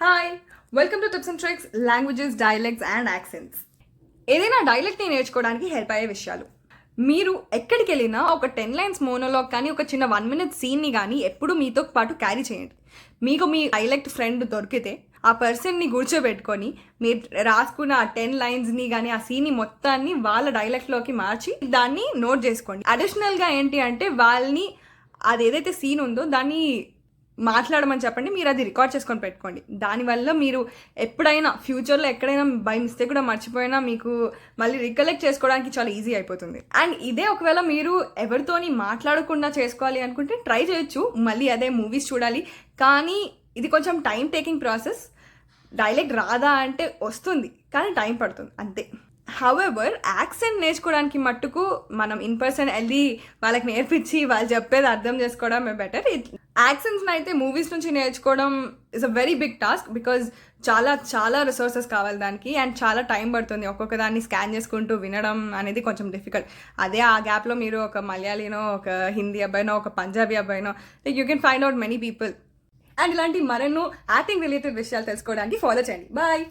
Hi, welcome to tips and tricks languages, dialects and accents. ఏదైనా డైలెక్ట్ని నేర్చుకోవడానికి help అయ్యే విషయాలు. మీరు ఎక్కడికి వెళ్ళినా ఒక 10 లైన్స్ మోనోలాగ్ కానీ ఒక చిన్న 1 minute సీన్ని కానీ ఎప్పుడు మీతో పాటు క్యారీ చేయండి. మీకు మీ డైలెక్ట్ ఫ్రెండ్ దొరికితే ఆ పర్సన్ని కూర్చోబెట్టుకొని మీరు రాసుకున్న ఆ 10 లైన్స్ని కానీ ఆ సీన్ని మొత్తాన్ని వాళ్ళ డైలెక్ట్లోకి మార్చి దాన్ని నోట్ చేసుకోండి. అడిషనల్గా ఏంటి అంటే వాళ్ళని అది ఏదైతే సీన్ ఉందో దాన్ని మాట్లాడమని చెప్పండి. మీరు అది రికార్డ్ చేసుకొని పెట్టుకోండి. దానివల్ల మీరు ఎప్పుడైనా ఫ్యూచర్లో ఎక్కడైనా బై మిస్టేక్ కూడా మర్చిపోయినా మీకు మళ్ళీ రికలెక్ట్ చేసుకోవడానికి చాలా ఈజీ అయిపోతుంది. అండ్ ఇదే ఒకవేళ మీరు ఎవరితోని మాట్లాడకుండా చేసుకోవాలి అనుకుంటే ట్రై చేయొచ్చు. మళ్ళీ అదే మూవీస్ చూడాలి. కానీ ఇది కొంచెం టైం టేకింగ్ ప్రాసెస్. డైలెక్ట్ రాదా అంటే వస్తుంది, కానీ టైం పడుతుంది అంతే. హౌఎవర్ యాక్సెంట్ నేర్చుకోవడానికి మట్టుకు మనం ఇన్ పర్సన్ వెళ్ళి వాళ్ళకి నేర్పించి వాళ్ళు చెప్పేది అర్థం చేసుకోవడమే బెటర్. యాక్సెంట్స్ని అయితే మూవీస్ నుంచి నేర్చుకోవడం is a very big task. Because చాలా చాలా రిసోర్సెస్ కావాలి దానికి అండ్ చాలా టైం పడుతుంది. ఒక్కొక్క దాన్ని స్కాన్ చేసుకుంటూ వినడం అనేది కొంచెం డిఫికల్ట్. అదే ఆ గ్యాప్లో మీరు ఒక మలయాళీనో, ఒక హిందీ అబ్బాయినో, ఒక పంజాబీ అబ్బాయినో, like you can find out many people. And ఇలాంటి మరెన్నో యాక్టింగ్ రిలేటెడ్ విషయాలు తెలుసుకోవడానికి ఫాలో చేయండి. బాయ్.